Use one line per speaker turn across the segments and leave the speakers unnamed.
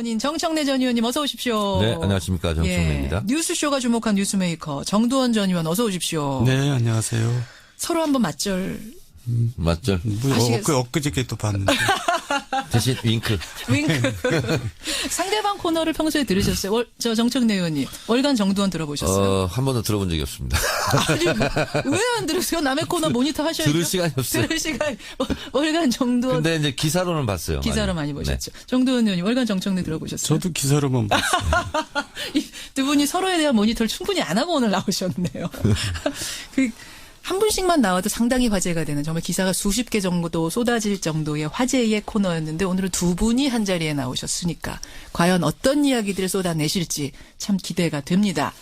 연인 정청래 전 의원님 어서 오십시오.
네, 안녕하십니까. 정청래입니다.
예, 뉴스쇼가 주목한 뉴스메이커 정두원 전 의원 어서 오십시오.
네, 안녕하세요.
서로 한번 맞절.
맞죠?
엊그저께 또 봤는데.
대신 윙크.
윙크. 상대방 코너를 평소에 들으셨어요? 저 정청래 의원님. 월간 정두원 들어보셨어요?
한 번도 들어본 적이 없습니다.
아니, 왜 안 들으세요? 남의 코너 모니터 하셔야죠.
들을 시간이 없어요.
들을 시간. 월간 정두원.
근데 이제 기사로는 봤어요.
기사로 많이 보셨죠. 네. 정두원 의원님 월간 정청래 들어보셨어요?
저도 기사로만 봤어요.
이 두 분이 서로에 대한 모니터를 충분히 안 하고 오늘 나오셨네요. 한 분씩만 나와도 상당히 화제가 되는 정말 기사가 수십 개 정도 쏟아질 정도의 화제의 코너였는데 오늘은 두 분이 한 자리에 나오셨으니까 과연 어떤 이야기들을 쏟아내실지 참 기대가 됩니다.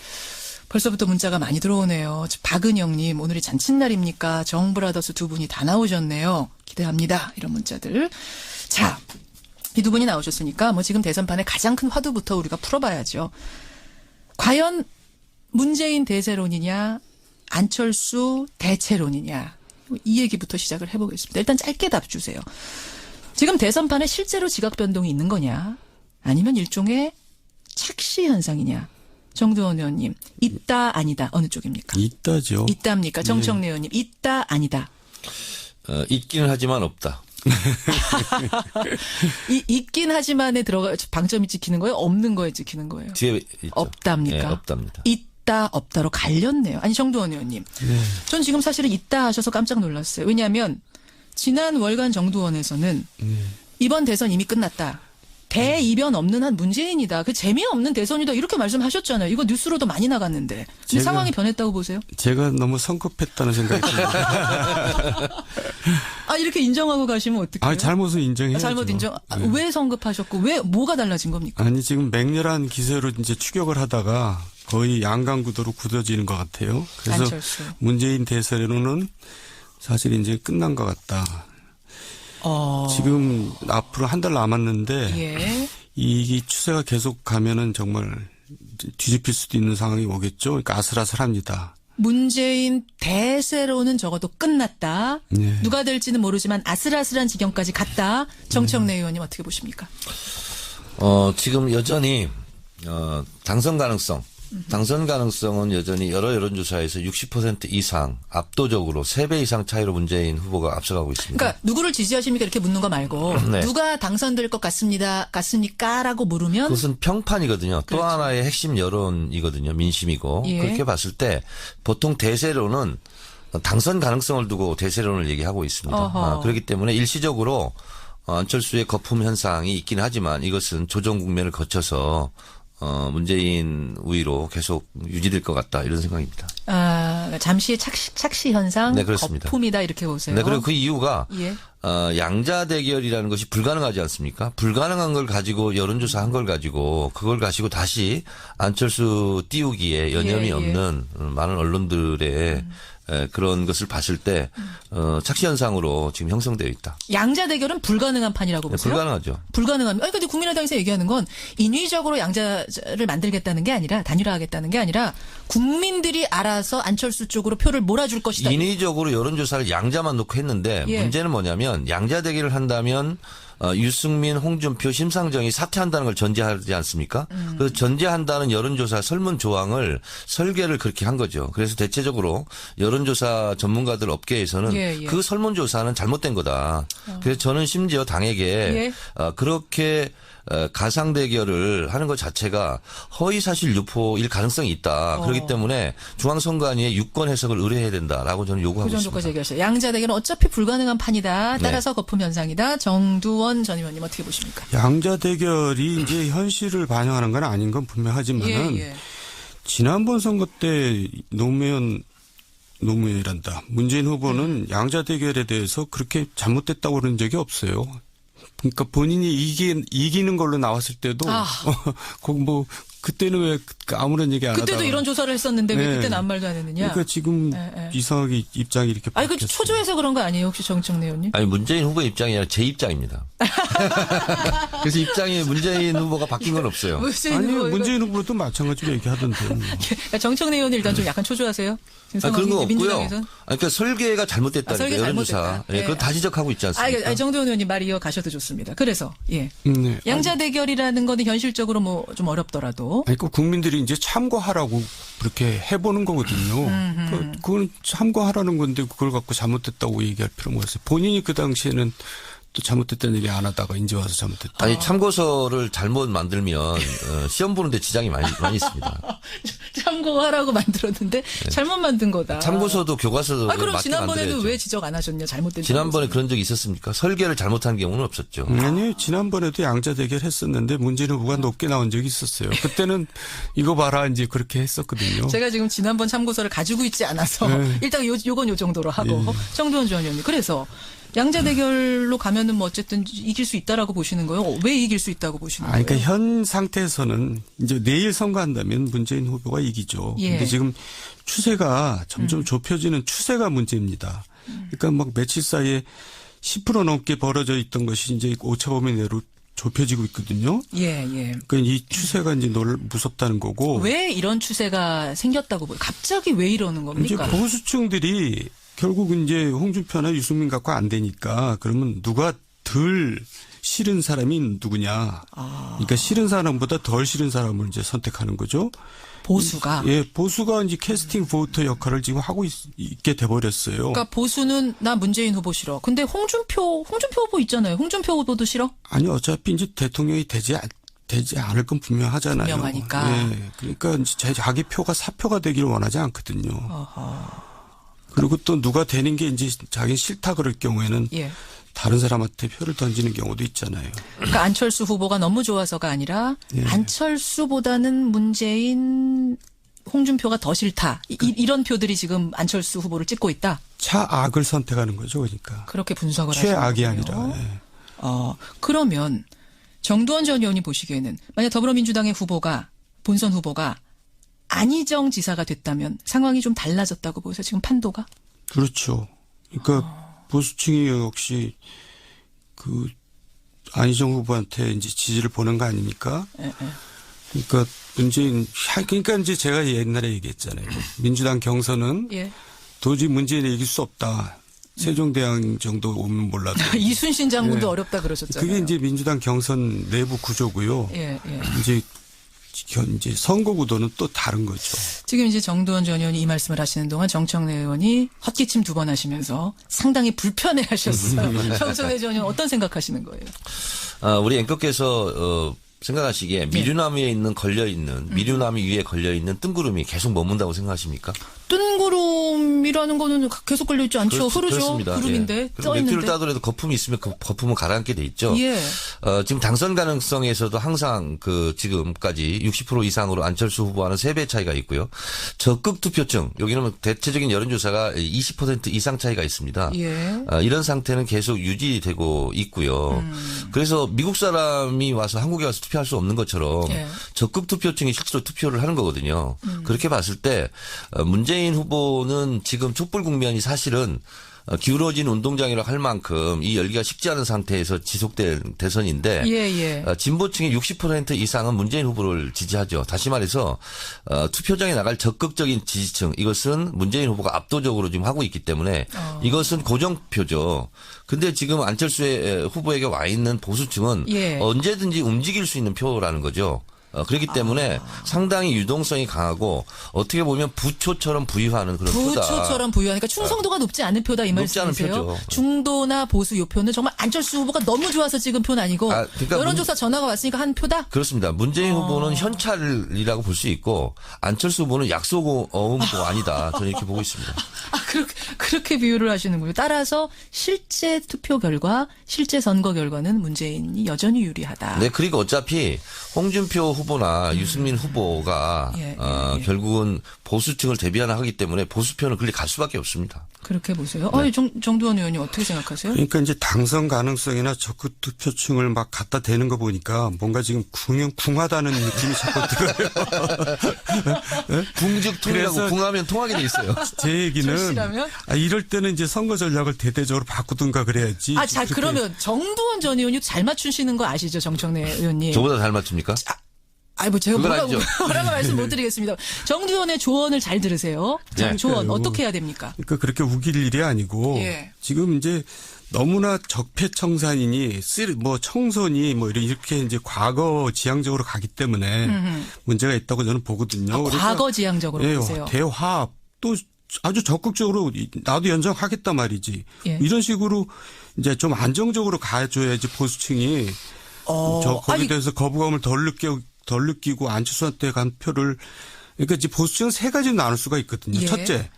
벌써부터 문자가 많이 들어오네요. 박은영님 오늘이 잔칫날입니까? 정브라더스 두 분이 다 나오셨네요. 기대합니다. 이런 문자들. 자, 이 두 분이 나오셨으니까 뭐 지금 대선판의 가장 큰 화두부터 우리가 풀어봐야죠. 과연 문재인 대세론이냐 안철수 대체론이냐 이 얘기부터 시작을 해보겠습니다. 일단 짧게 답 주세요. 지금 대선판에 실제로 지각 변동이 있는 거냐 아니면 일종의 착시 현상이냐. 정두원 의원님 있다 아니다 어느 쪽입니까?
있다죠.
있답니까? 정청래 의원님 있다 아니다.
있기는 하지만 없다.
있긴 하지만에 들어가 방점이 찍히는 거예요? 없는 거에 찍히는 거예요?
뒤에 있죠.
없답니까?
네, 없답니다.
있다 없다로 갈렸네요. 아니 정두원 의원님.
네.
전 지금 사실은 있다 하셔서 깜짝 놀랐어요. 왜냐하면 지난 월간 정두원에서는 이번 대선 이미 끝났다. 대이변 없는 한 문재인이다. 그 재미없는 대선이다. 이렇게 말씀하셨잖아요. 이거 뉴스로도 많이 나갔는데. 근데 상황이 변했다고 보세요?
제가 너무 성급했다는 생각이 듭니다.
아 이렇게 인정하고 가시면 어떡해요?
아, 잘못은 인정해야죠.
잘못 인정.
네.
왜 성급하셨고 왜 뭐가 달라진 겁니까?
아니 지금 맹렬한 기세로 이제 추격을 하다가 거의 양강구도로 굳어지는 것 같아요. 그래서
안철수.
문재인 대세로는 사실 이제 끝난 것 같다. 지금 앞으로 한 달 남았는데
예.
이 추세가 계속 가면은 정말 뒤집힐 수도 있는 상황이 오겠죠. 그러니까 아슬아슬합니다.
문재인 대세로는 적어도 끝났다.
네.
누가 될지는 모르지만 아슬아슬한 지경까지 갔다. 정청래 의원님 어떻게 보십니까?
지금 여전히 당선 가능성은 여전히 여러 여론조사에서 60% 이상 압도적으로 3배 이상 차이로 문재인 후보가 앞서가고 있습니다.
그러니까 누구를 지지하십니까 이렇게 묻는 거 말고
네.
누가 당선될 것 같습니까라고 물으면
그것은 평판이거든요. 또
그렇죠.
하나의 핵심 여론이거든요. 민심이고.
예.
그렇게 봤을 때 보통 대세로는 당선 가능성을 두고 대세론을 얘기하고 있습니다. 그렇기 때문에 일시적으로 안철수의 거품 현상이 있긴 하지만 이것은 조정 국면을 거쳐서 문재인 우위로 계속 유지될 것 같다 이런 생각입니다.
아, 잠시의 착시 현상,
네, 그렇습니다.
거품이다 이렇게 보세요.
네, 그리고 그 이유가
예.
양자 대결이라는 것이 불가능하지 않습니까? 불가능한 걸 가지고 여론조사 한 걸 가지고 그걸 가지고 다시 안철수 띄우기에 여념이
예.
없는 많은 언론들의 그런 것을 봤을 때 착시 현상으로 지금 형성되어 있다.
양자 대결은 불가능한 판이라고
네,
보세요?
불가능하죠.
불가능합니다. 아니 근데 국민의당에서 얘기하는 건 인위적으로 양자를 만들겠다는 게 아니라 단일화하겠다는 게 아니라 국민들이 알아서 안철수 쪽으로 표를 몰아줄 것이다.
인위적으로 여론조사를 양자만 놓고 했는데
예.
문제는 뭐냐면 양자 대결을 한다면 유승민, 홍준표, 심상정이 사퇴한다는 걸 전제하지 않습니까? 그 전제한다는 여론조사 설문 조항을 설계를 그렇게 한 거죠. 그래서 대체적으로 여론조사 전문가들 업계에서는
예.
그 설문조사는 잘못된 거다. 그래서 저는 심지어 당에게
예.
그렇게 가상 대결을 하는 것 자체가 허위 사실 유포일 가능성이 있다. 그렇기 때문에 중앙선관위에 유권 해석을 의뢰해야 된다라고 저는 요구하고
그 정도까지
있습니다.
얘기하셨어요. 양자 대결은 어차피 불가능한 판이다. 따라서 거품 현상이다. 정두원 전 의원님 어떻게 보십니까?
양자 대결이 이제 현실을 반영하는 건 아닌 건 분명하지만은
예.
지난번 선거 때 노무현이란다. 문재인 후보는 양자 대결에 대해서 그렇게 잘못됐다고 그런 적이 없어요. 그러니까 본인이 이기는 걸로 나왔을 때도 그때는 왜 아무런 얘기 안 하다가.
그때도 이런 조사를 했었는데 왜
네.
그때는 아무 말도 안 했느냐.
그러니까 지금 이상하게 입장이 이렇게
아니, 그
바뀌었어요.
초조해서 그런 거 아니에요, 혹시 정청래 의원님?
아니 문재인 후보의 입장이 아니라 제 입장입니다. 그래서 입장이 문재인 후보가 바뀐 건 없어요.
문재인
아니
후보
문재인 후보도 마찬가지로 얘기하던데.
그러니까 정청래 의원이 일단 좀 약간 초조하세요. 지금
그런 거
상황이
없고요.
민주당에선.
그러니까 설계가 잘못됐다니까
설계
여론조사.
잘못됐다.
예, 그건 다 지적하고 있지 않습니까?
정도원 의원님 말 이어가셔도 좋습니다. 그래서 예.
네.
양자 대결이라는 거는 현실적으로 뭐 좀 어렵더라도
아니, 그 국민들이 이제 참고하라고 그렇게 해보는 거거든요. 그건 참고하라는 건데 그걸 갖고 잘못됐다고 얘기할 필요가 없어요. 본인이 그 당시에는 또 잘못됐다는 얘기 안 하다가 이제 와서 잘못됐다.
아니 참고서를 잘못 만들면 시험 보는데 지장이 많이 있습니다.
참고하라고 만들었는데 잘못 만든 거다.
참고서도 교과서도
그럼
맞게
지난번에는
만들어야죠.
왜 지적 안 하셨냐? 잘못된
지난번에
참고서.
그런 적이 있었습니까? 설계를 잘못한 경우는 없었죠.
아니 지난번에도 양자 대결 했었는데 문재인 후보가 높게 나온 적이 있었어요. 그때는 이거 봐라 이제 그렇게 했었거든요.
제가 지금 지난번 참고서를 가지고 있지 않아서
네.
일단 요건 요 정도로 하고 정도원 전 의원님 그래서 양자 대결로 가면은 뭐 어쨌든 이길 수 있다라고 보시는 거예요? 왜 이길 수 있다고 보시는 거예요?
그러니까 현 상태에서는 이제 내일 선거한다면 문재인 후보가 이기죠.
예.
근데 지금 추세가 점점 좁혀지는 추세가 문제입니다. 그러니까 막 며칠 사이에 10% 넘게 벌어져 있던 것이 이제 오차범위 내로 좁혀지고 있거든요.
예.
그러니까 이 추세가 이제 무섭다는 거고.
왜 이런 추세가 생겼다고 보여요? 갑자기 왜 이러는
이제
겁니까?
보수층들이 결국 이제 홍준표나 유승민 갖고 안 되니까 그러면 누가 덜 싫은 사람이 누구냐. 그러니까 싫은 사람보다 덜 싫은 사람을 이제 선택하는 거죠.
보수가.
예, 보수가 이제 캐스팅 보터 역할을 지금 하고 있게 돼버렸어요.
그러니까 보수는 나 문재인 후보 싫어. 근데 홍준표 후보 있잖아요. 홍준표 후보도 싫어?
아니 어차피 이제 대통령이 되지 않을 건 분명하잖아요.
분명하니까.
예, 그러니까 이제 자기 표가 사표가 되기를 원하지 않거든요. 그리고 또 누가 되는 게 이제 자기 싫다 그럴 경우에는
예.
다른 사람한테 표를 던지는 경우도 있잖아요.
그러니까 안철수 후보가 너무 좋아서가 아니라
예.
안철수보다는 문재인 홍준표가 더 싫다. 이런 표들이 지금 안철수 후보를 찍고 있다.
차악을 선택하는 거죠, 그러니까.
그렇게 분석을 하시는
최악이
거예요.
아니라. 예.
그러면 정두원 전 의원이 보시기에는 만약 더불어민주당의 후보가 본선 후보가 안희정 지사가 됐다면 상황이 좀 달라졌다고 보세요. 지금 판도가?
그렇죠. 그러니까 보수층이 역시 그 안희정 후보한테 이제 지지를 보낸 거 아닙니까?
예.
그러니까 그러니까 이제 제가 옛날에 얘기했잖아요. 민주당 경선은
예.
도저히 문재인이 이길 수 없다. 세종대왕 정도 오면 몰라도.
이순신 장군도
예.
어렵다 그러셨잖아요.
그게 이제 민주당 경선 내부 구조고요.
예.
이제 선거 구도는 또 다른 거죠.
지금 이제 정두원 전 의원이 이 말씀을 하시는 동안 정청래 의원이 헛기침 2번 하시면서 상당히 불편해 하셨어요. 정청래 전 의원 어떤 생각하시는 거예요?
우리 앵커께서 생각하시기에 미류나무 위에 미류나무 위에 걸려있는 뜬구름이 계속 머문다고 생각하십니까?
뜬구름이라는 거는 계속 걸려있지 않죠. 흐르죠.
그렇습니다.
구름인데
예.
떠
맥주를
있는데.
따더라도 거품이 있으면 그 거품은 가라앉게 돼 있죠.
예.
지금 당선 가능성에서도 항상 지금까지 60% 이상으로 안철수 후보와는 3배 차이가 있고요. 적극 투표층 여기는 대체적인 여론조사가 20% 이상 차이가 있습니다.
예.
이런 상태는 계속 유지되고 있고요. 그래서 미국 사람이 와서 한국에 와서 투표할 수 없는 것처럼
예.
적극 투표층이 실제로 투표를 하는 거거든요. 그렇게 봤을 때 문재인 후보는 지금 촛불 국면이 사실은 기울어진 운동장이라고 할 만큼 이 열기가 식지 않은 상태에서 지속된 대선인데
예.
진보층의 60% 이상은 문재인 후보를 지지하죠. 다시 말해서 투표장에 나갈 적극적인 지지층 이것은 문재인 후보가 압도적으로 지금 하고 있기 때문에 이것은 고정표죠. 근데 지금 안철수 후보에게 와 있는 보수층은
예.
언제든지 움직일 수 있는 표라는 거죠. 그렇기 때문에 상당히 유동성이 강하고 어떻게 보면 부초처럼 부유하는 그런 표다.
부초처럼 부유하니까 충성도가 높지 않은 표다 이
높지 않은
말씀이세요?
표죠.
중도나 보수 요 표는 정말 안철수 후보가 너무 좋아서 찍은 표는 아니고
그러니까
여론조사 전화가 왔으니까 한 표다?
그렇습니다. 문재인 후보는 현찰이라고 볼 수 있고 안철수 후보는 약속어음도 아니다. 저는 이렇게 보고 있습니다.
그렇게 비유를 하시는군요. 따라서 실제 투표 결과, 실제 선거 결과는 문재인이 여전히 유리하다.
네, 그리고 어차피 홍준표 후보나 유승민 후보가 결국은 보수층을 대비하나 하기 때문에 보수표는 그리 갈 수밖에 없습니다.
그렇게 보세요.
네.
정두원 의원님 어떻게 생각하세요?
그러니까 이제 당선 가능성이나 적극 투표층을 막 갖다 대는 거 보니까 뭔가 지금 궁하다는 느낌이 자꾸 들어요.
궁죽통이라고 궁하면 통하게 돼 있어요.
제 얘기는
절실하면?
이럴 때는 이제 선거 전략을 대대적으로 바꾸든가 그래야지.
자, 그러면 정두원 전 의원이 잘 맞추시는 거 아시죠, 정청래 의원님?
저보다 잘 맞춥니까?
제가
그건
뭐라고
아니죠.
말씀 못 드리겠습니다. 정두원의 조언을 잘 들으세요.
네.
조언 어떻게 해야 됩니까?
그러니까 그렇게 우길 일이 아니고
예.
지금 이제 너무나 적폐청산이니 청선이 이렇게 이제 과거 지향적으로 가기 때문에 문제가 있다고 저는 보거든요.
과거 지향적으로 보세요.
대화합 또 아주 적극적으로 나도 연정하겠다 말이지.
예.
이런 식으로 이제 좀 안정적으로 가줘야지 보수층이 거기에 대해서 거부감을 덜 느끼고 안철수한테 간 표를 그러니까 이제 보수층은 세 가지로 나눌 수가 있거든요. 첫째,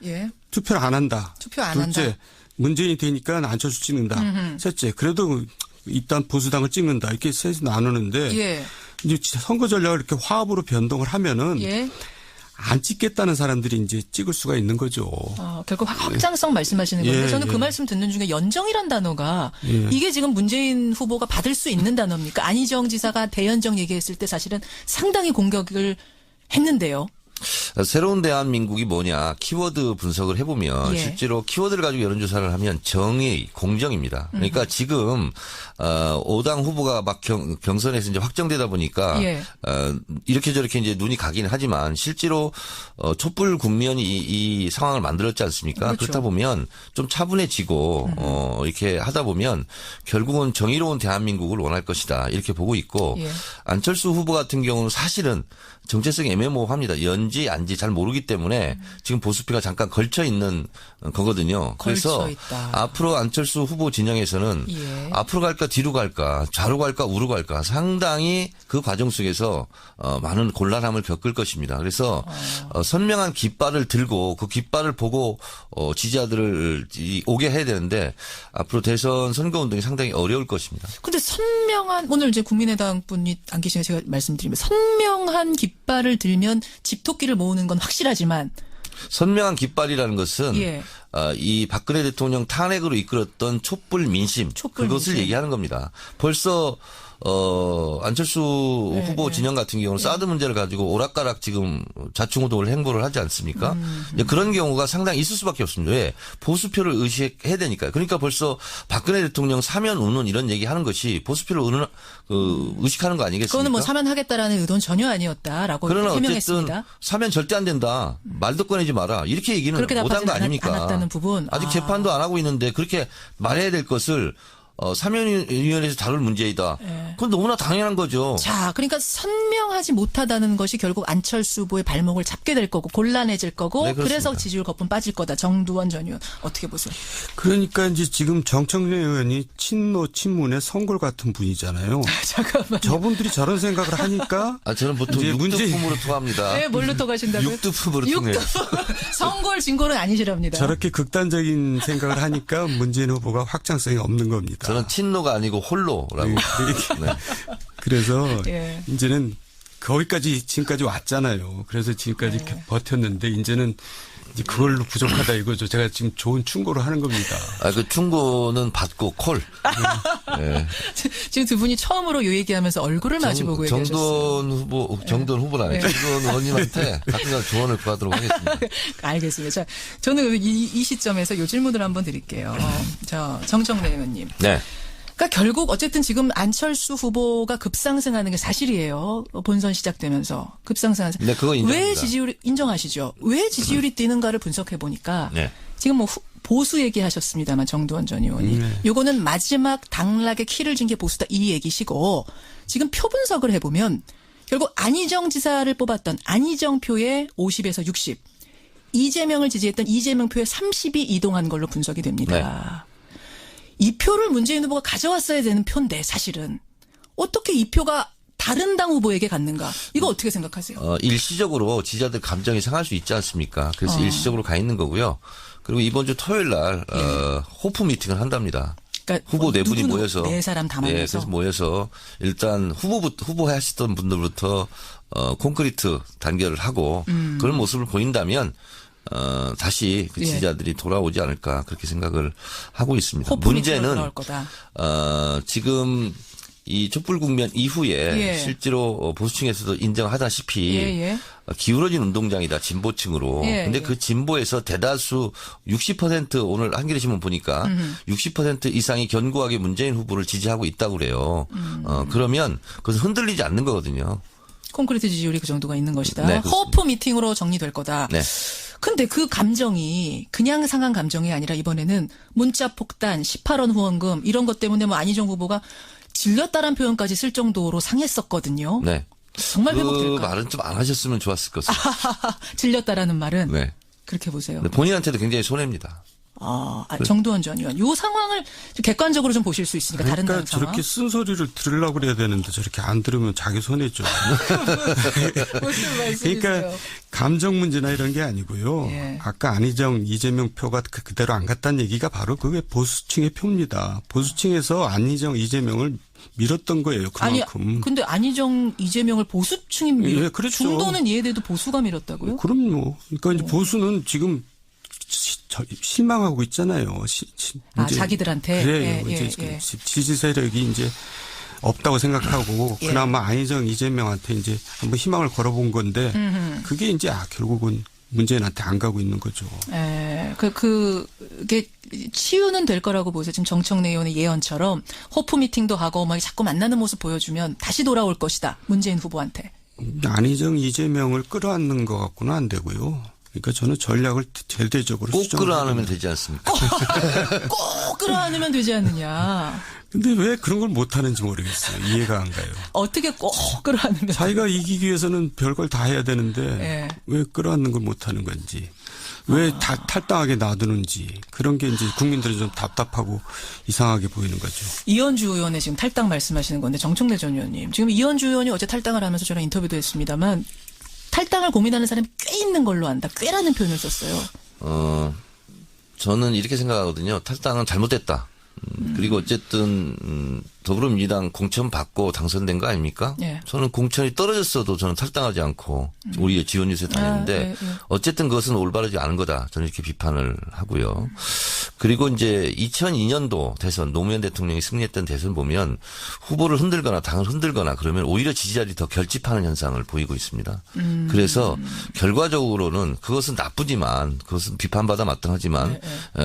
투표를 안 한다.
투표 안
둘째,
한다.
문재인이 되니까 안철수 찍는다. 셋째, 그래도 일단 보수당을 찍는다. 이렇게 셋이 나누는데 이제 선거 전략을 이렇게 화합으로 변동을 하면은 안 찍겠다는 사람들이 이제 찍을 수가 있는 거죠.
결국 확장성 말씀하시는 건데 저는 그 말씀 듣는 중에 연정이란 단어가 이게 지금 문재인 후보가 받을 수 있는 단어입니까? 안희정 지사가 대연정 얘기했을 때 사실은 상당히 공격을 했는데요.
새로운 대한민국이 뭐냐 키워드 분석을 해보면 실제로 키워드를 가지고 여론조사를 하면 정의, 공정입니다. 그러니까 지금 5당 후보가 막 경선에서 이제 확정되다 보니까 이렇게 저렇게 이제 눈이 가긴 하지만 실제로 촛불 국면이 이 상황을 만들었지 않습니까?
그렇죠.
그렇다 보면 좀 차분해지고 이렇게 하다 보면 결국은 정의로운 대한민국을 원할 것이다 이렇게 보고 있고 안철수 후보 같은 경우는 사실은 정체성이 애매모호합니다. 연지 안지 잘 모르기 때문에 지금 보수표가 잠깐 걸쳐 있는 거거든요. 그래서 앞으로 안철수 후보 진영에서는 앞으로 갈까 뒤로 갈까 좌로 갈까 우로 갈까 상당히 그 과정 속에서 많은 곤란함을 겪을 것입니다. 그래서 선명한 깃발을 들고 그 깃발을 보고 지지자들을 오게 해야 되는데 앞으로 대선 선거운동이 상당히 어려울 것입니다.
근데 선명한 오늘 이제 국민의당 분이 안 계시니까 제가 말씀드리면 선명한 깃발을 들면 집토끼를 모으는 건 확실하지만
선명한 깃발이라는 것은 이 박근혜 대통령 탄핵으로 이끌었던 촛불 민심 그것을 얘기하는 겁니다. 벌써 안철수 후보 진영 같은 경우는 사드 문제를 가지고 오락가락 지금 좌충우돌 행보를 하지 않습니까? 그런 경우가 상당히 있을 수밖에 없습니다. 왜? 보수표를 의식해야 되니까요. 그러니까 벌써 박근혜 대통령 사면 운운 이런 얘기하는 것이 보수표를 의식하는 거 아니겠습니까?
그거는 뭐 사면하겠다라는 의도는 전혀 아니었다라고
그러나
해명했습니다.
어쨌든 사면 절대 안 된다. 말도 꺼내지 마라. 이렇게 얘기는 못한 거 아닙니까?
않았다는 부분.
아직 재판도 안 하고 있는데 그렇게 말해야 될 것을 사면위원회에서 다룰 문제이다. 그건 너무나 당연한 거죠.
자, 그러니까 선명하지 못하다는 것이 결국 안철수 후보의 발목을 잡게 될 거고 곤란해질 거고 그래서 지지율 거품 빠질 거다. 정두원 전 의원 어떻게 보세요?
그러니까 이제 지금 정청래 의원이 친노 친문의 선골 같은 분이잖아요.
잠깐만.
저분들이 저런 생각을 하니까
저는 보통 육두품으로 통합니다.
네, 뭘로 통하신다고요?
육두품으로 통해요.
선골 진골은 아니시랍니다.
저렇게 극단적인 생각을 하니까 문재인 후보가 확장성이 없는 겁니다.
저는 친노가 아니고 홀로라고.
네. 그래서 이제는 거기까지 지금까지 왔잖아요. 그래서 지금까지 버텼는데 이제는 이제 그걸로 부족하다 이거죠. 제가 지금 좋은 충고를 하는 겁니다.
그 충고는 받고 콜.
지금 두 분이 처음으로 이 얘기하면서 얼굴을 마주보고 얘기하셨어요.
정두원 후보라. 정두원 의원님한테 가끔가다 조언을 구하도록 하겠습니다.
알겠습니다. 자, 저는 이 시점에서 이 질문을 한번 드릴게요. 정청래 의원님.
네.
그러니까 결국 어쨌든 지금 안철수 후보가 급상승하는 게 사실이에요. 본선 시작되면서 급상승하는.
네, 그거 인정합니다.
왜 지지율이 인정하시죠? 왜 지지율이 뛰는가를 분석해 보니까 지금 뭐 보수 얘기하셨습니다만 정두원 전 의원이 요거는 마지막 당락의 키를 준 게 보수다 이 얘기시고 지금 표 분석을 해보면 결국 안희정 지사를 뽑았던 안희정 표의 50에서 60 이재명을 지지했던 이재명 표의 30이 이동한 걸로 분석이 됩니다. 이 표를 문재인 후보가 가져왔어야 되는 표인데 사실은 어떻게 이 표가 다른 당 후보에게 갔는가? 이거 어떻게 생각하세요?
일시적으로 지지자들 감정이 상할 수 있지 않습니까? 그래서 일시적으로 가 있는 거고요. 그리고 이번 주 토요일 날 호프 미팅을 한답니다.
그러니까 그러니까
후보 네 분이 모여서
네 사람 다 만나서.
예, 그래서 모여서 일단 후보 하시던 분들부터 콘크리트 단결을 하고 그런 모습을 보인다면 다시 그 지지자들이 돌아오지 않을까 그렇게 생각을 하고 있습니다. 문제는 지금 이 촛불 국면 이후에 실제로 보수층에서도 인정하다시피 기울어진 운동장이다 진보층으로. 근데 그 진보에서 대다수 60% 오늘 한겨레 신문 보니까 60% 이상이 견고하게 문재인 후보를 지지하고 있다고 그래요. 그러면 그것은 흔들리지 않는 거거든요.
콘크리트 지지율이 그 정도가 있는 것이다.
네,
허프 미팅으로 정리될 거다.
네.
근데 그 감정이 그냥 상한 감정이 아니라 이번에는 문자 폭탄, 18원 후원금 이런 것 때문에 뭐 안희정 후보가 질렸다란 표현까지 쓸 정도로 상했었거든요.
네.
정말 회복될까요?
그 말은 좀 안 하셨으면 좋았을 것 같습니다.
질렸다라는 말은
네.
그렇게 보세요.
본인한테도 굉장히 손해입니다.
정두원 전 의원, 이 상황을 좀 객관적으로 좀 보실 수 있으니까 다른
그러니까
상황.
저렇게 쓴소리를 들으려고 그래야 되는데 저렇게 안 들으면 자기 손해죠.
무슨 말씀이세요?
그러니까 감정 문제나 이런 게 아니고요. 아까 안희정, 이재명 표가 그대로 안 갔다는 얘기가 바로 그게 보수층의 표입니다. 보수층에서 안희정, 이재명을 밀었던 거예요. 그만큼.
아니, 근데 안희정, 이재명을 보수층이 밀었.
예, 그렇죠.
중도는 이해돼도 보수가 밀었다고요?
그럼요. 그러니까 이제 보수는 지금 실망하고 있잖아요.
자기들한테.
그래요. 이제 지지 세력이 이제 없다고 생각하고 그나마 안희정, 이재명한테 이제 한번 희망을 걸어본 건데 그게 이제 결국은 문재인한테 안 가고 있는 거죠.
그게 치유는 될 거라고 보세요. 지금 정청래 의원의 예언처럼 호프 미팅도 하고 막 자꾸 만나는 모습 보여주면 다시 돌아올 것이다. 문재인 후보한테.
안희정, 이재명을 끌어안는 것 갖고는 안 되고요. 그러니까 저는 전략을 절대적으로
꼭 끌어안으면 되지 않습니까?
꼭 끌어안으면 되지 않느냐.
근데 왜 그런 걸 못하는지 모르겠어요. 이해가 안 가요.
어떻게 꼭 끌어안으면.
자기가 이기기 위해서는 별걸 다 해야 되는데 왜 끌어안는 걸 못하는 건지. 왜 탈당하게 놔두는지. 그런 게 이제 국민들은 좀 답답하고 이상하게 보이는 거죠.
이현주 의원의 지금 탈당 말씀하시는 건데 정청래 전 의원님. 지금 이현주 의원이 어제 탈당을 하면서 저랑 인터뷰도 했습니다만 탈당을 고민하는 사람이 꽤 있는 걸로 안다. 꽤라는 표현을 썼어요.
저는 이렇게 생각하거든요. 탈당은 잘못됐다. 그리고 어쨌든 더불어민주당 공천 받고 당선된 거 아닙니까? 저는 공천이 떨어졌어도 저는 탈당하지 않고 우리의 지원 유세 다녔는데 어쨌든 그것은 올바르지 않은 거다. 저는 이렇게 비판을 하고요. 그리고 이제 2002년도 대선 노무현 대통령이 승리했던 대선 보면 후보를 흔들거나 당을 흔들거나 그러면 오히려 지지자들이 더 결집하는 현상을 보이고 있습니다. 그래서 결과적으로는 그것은 나쁘지만 그것은 비판받아 마땅하지만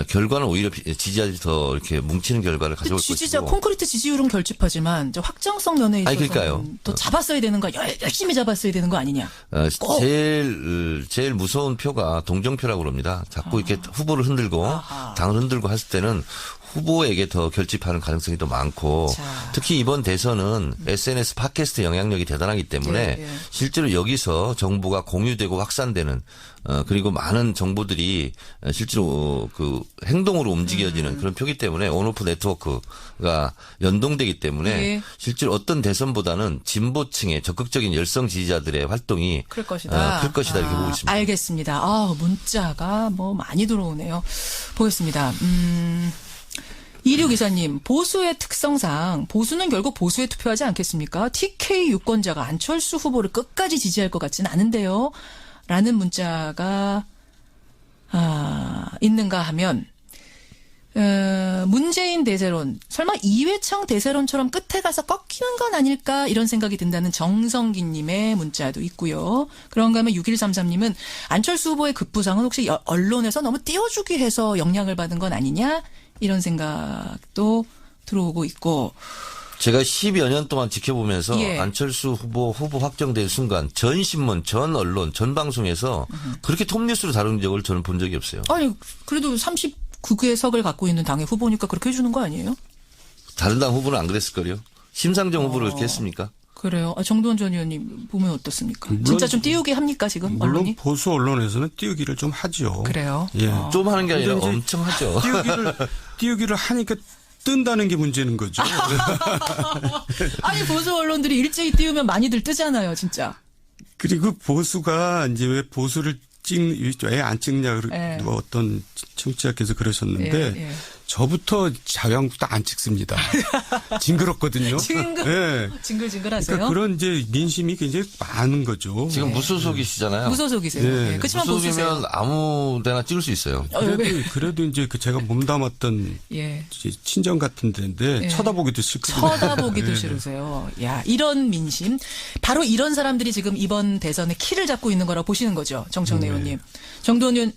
결과는 오히려 지지자들이 더 이렇게 뭉치는 결과를 가져올 것이고.
지지자 콘크리트 지지율은 결집하지만 확장성 면에 있어서는 더 잡았어야 되는 거 열심히 잡았어야 되는 거 아니냐.
제일 무서운 표가 동정표라고 그럽니다. 자꾸 이렇게 후보를 흔들고 당을 흔들고 했을 때는 후보에게 더 결집하는 가능성이 더 많고 특히 이번 대선은 SNS 팟캐스트 영향력이 대단하기 때문에 실제로 여기서 정보가 공유되고 확산되는 그리고 많은 정보들이 실제로 그 행동으로 움직여지는 그런 표기 때문에 온오프 네트워크가 연동되기 때문에 실제로 어떤 대선보다는 진보층의 적극적인 열성 지지자들의 활동이 클 것이다 이렇게 보고 있습니다.
알겠습니다. 문자가 뭐 많이 들어오네요. 보겠습니다. 2624님, 보수의 특성상 보수는 결국 보수에 투표하지 않겠습니까? TK 유권자가 안철수 후보를 끝까지 지지할 것 같지는 않은데요. 라는 문자가 있는가 하면 문재인 대세론, 설마 이회창 대세론처럼 끝에 가서 꺾이는 건 아닐까 이런 생각이 든다는 정성기님의 문자도 있고요. 그런가 하면 6133님은 안철수 후보의 급부상은 혹시 언론에서 너무 띄워주기 해서 영향을 받은 건 아니냐 이런 생각도 들어오고 있고.
제가 10여 년 동안 지켜보면서 안철수 후보 확정된 순간 전 신문, 전 언론, 전 방송에서 그렇게 톱뉴스로 다룬 적을 저는 본 적이 없어요.
아니 그래도 39개 석을 갖고 있는 당의 후보니까 그렇게 해주는 거 아니에요?
다른 당 후보는 안 그랬을걸요? 심상정 후보를 그렇게 했습니까?
그래요. 정두원 전 의원님 보면 어떻습니까? 진짜 좀 띄우게 합니까 지금
물론
언론이?
보수 언론에서는 띄우기를 좀 하죠.
그래요?
좀 하는 게 아니라 엄청 하죠.
띄우기를 하니까 뜬다는 게 문제는 거죠.
아니 보수 언론들이 일제히 띄우면 많이들 뜨잖아요, 진짜.
그리고 보수가 이제 왜 보수를 왜 안 찍냐 누가 어떤 청취자께서 그러셨는데 저부터 자유한국당 안 찍습니다. 징그럽거든요. 네.
징글징글하세요?
그러니까 그런 이제 민심이 굉장히 많은 거죠.
지금 무소속이시잖아요.
무소속이세요.
네.
네. 그렇지만 보수세요.
무소속이면 아무데나 찍을 수 있어요.
그래도 이제 그 제가 몸담았던
예.
이제 친정 같은 데인데
예.
쳐다보기도 싫거든요.
쳐다보기도 싫으세요. 야, 이런 민심. 바로 이런 사람들이 지금 이번 대선에 키를 잡고 있는 거라고 보시는 거죠. 정청래 의원님. 정두원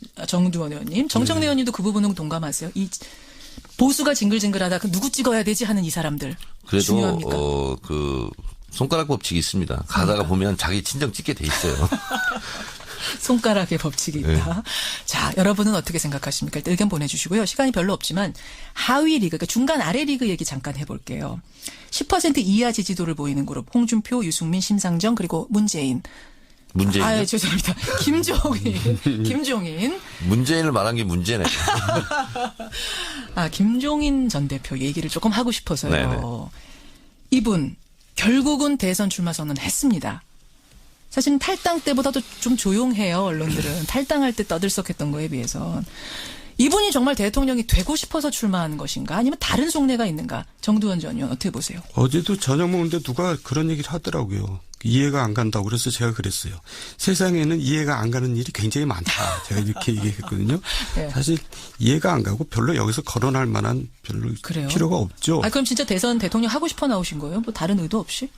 의원님. 정청래 의원님도 그 부분은 동감하세요. 이 보수가 징글징글하다. 그 누구 찍어야 되지 하는 이 사람들.
그래도
중요합니까?
그 손가락 법칙이 있습니다. 가다가 보면 자기 친정 찍게 돼 있어요.
손가락의 법칙이 있다.
네.
자, 여러분은 어떻게 생각하십니까? 일단 의견 보내주시고요. 시간이 별로 없지만 하위 리그, 그러니까 중간 아래 리그 얘기 잠깐 해볼게요. 10% 이하 지지도를 보이는 그룹 홍준표, 유승민, 심상정 그리고 문재인.
문재인.
아, 죄송합니다. 김종인.
문재인을 말한 게 문제네.
아, 김종인 전 대표 얘기를 조금 하고 싶어서요.
네네.
이분 결국은 대선 출마 선언했습니다. 사실은 탈당 때보다도 좀 조용해요. 언론들은. 탈당할 때 떠들썩했던 거에 비해서. 이분이 정말 대통령이 되고 싶어서 출마한 것인가 아니면 다른 속내가 있는가. 정두원 전 의원 어떻게 보세요?
어제도 저녁 먹는데 누가 그런 얘기를 하더라고요. 이해가 안 간다고 그래서 제가 그랬어요. 세상에는 이해가 안 가는 일이 굉장히 많다. 제가 이렇게 얘기했거든요.
네.
사실 이해가 안 가고 별로 여기서 거론할 만한 별로
그래요?
필요가 없죠.
아, 그럼 진짜 대선 대통령 하고 싶어 나오신 거예요? 뭐 다른 의도 없이?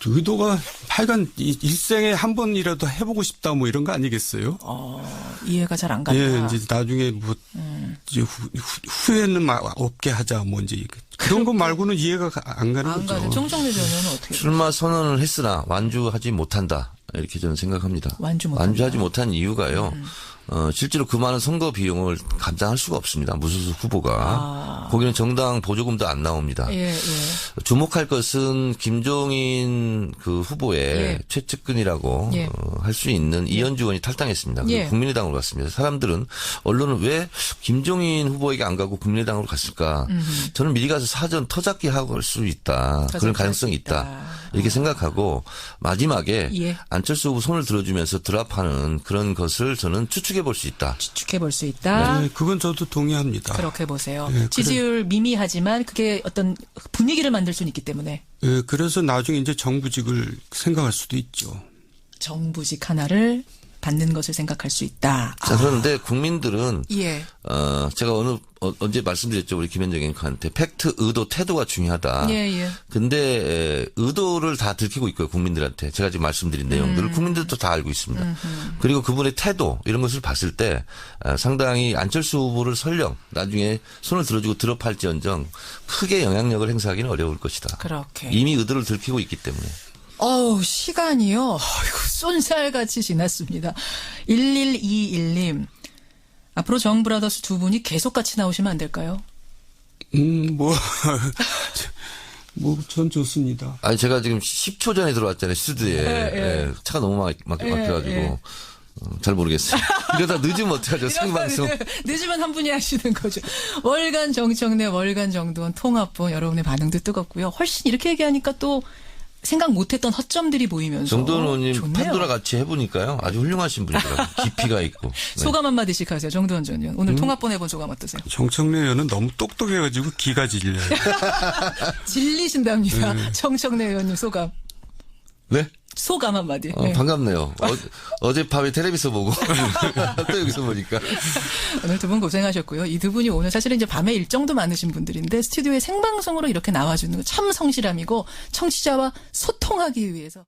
의도가 하여간 일생에 한 번이라도 해보고 싶다 뭐 이런 거 아니겠어요?
이해가 잘 안 간다.
예, 이제 나중에 뭐 이제 후회는 없게 하자 뭐 이제 그런 거 말고는 이해가 안 가는
안
거죠.
가는 정청래 전 의원은 어떻게 보세요?
출마 선언을 했으나 완주하지 못한다. 이렇게 저는 생각합니다. 완주하지 못한 이유가요. 실제로 그 많은 선거 비용을 감당할 수가 없습니다. 무소속 후보가. 거기는 정당 보조금도 안 나옵니다.
예.
주목할 것은 김종인 그 후보의
예.
최측근이라고
예.
할 수 있는 이현주 의원이 탈당했습니다.
예.
국민의당으로 갔습니다. 사람들은 언론은 왜 김종인 후보에게 안 가고 국민의당으로 갔을까? 저는 미리 가서 사전 터잡기 하고 할 수 있다. 그런 가능성이 있다. 이렇게 생각하고 마지막에
예.
안철수 후보 손을 들어주면서 드랍하는 그런 것을 저는 추측해 볼 수 있다.
추측해 볼 수 있다.
네, 그건 저도 동의합니다.
그렇게 보세요.
네,
지지율 미미하지만 그게 어떤 분위기를 만들 수는 있기 때문에
예, 그래서 나중에 이제 정부직을 생각할 수도 있죠.
정부직 하나를 받는 것을 생각할 수 있다.
자, 그런데 국민들은
예.
제가 언제 말씀드렸죠. 우리 김현정 앵커한테 팩트, 의도, 태도가 중요하다.
예.
근데 의도를 다 들키고 있고요. 국민들한테. 제가 지금 말씀드린 내용들을 국민들도 다 알고 있습니다. 그리고 그분의 태도 이런 것을 봤을 때 상당히 안철수 후보를 설령 나중에 손을 들어주고 드롭할지언정 크게 영향력을 행사하기는 어려울 것이다.
그렇게.
이미 의도를 들키고 있기 때문에.
시간이요. 어이구, 쏜살같이 지났습니다. 1121님. 앞으로 정브라더스 두 분이 계속 같이 나오시면 안 될까요?
전 좋습니다.
아니, 제가 지금 10초 전에 들어왔잖아요, 스튜디오에. 예. 차가 너무 막혀가지고. 잘 모르겠어요. 이러다 늦으면 어떡하죠, 생방송.
늦으면 한 분이 하시는 거죠. 월간 정청래, 월간 정두원 통합본 여러분의 반응도 뜨겁고요. 훨씬 이렇게 얘기하니까 또 생각 못했던 허점들이 보이면서.
정두원 의원님
좋네요.
판도라 같이 해보니까요. 아주 훌륭하신 분이더라고요. 깊이가 있고. 네.
소감 한마디씩 하세요. 정두원 전 의원. 오늘 통합본 해본 소감 어떠세요?
정청래 의원은 너무 똑똑해가지고 기가 질려요.
질리신답니다. 정청래 의원님 소감.
네?
소감 한마디. 네.
반갑네요. 어젯밤에 텔레비전 보고 또 여기서 보니까.
오늘 두 분 고생하셨고요. 이 두 분이 오늘 사실은 이제 밤에 일정도 많으신 분들인데 스튜디오에 생방송으로 이렇게 나와주는 거 참 성실함이고 청취자와 소통하기 위해서.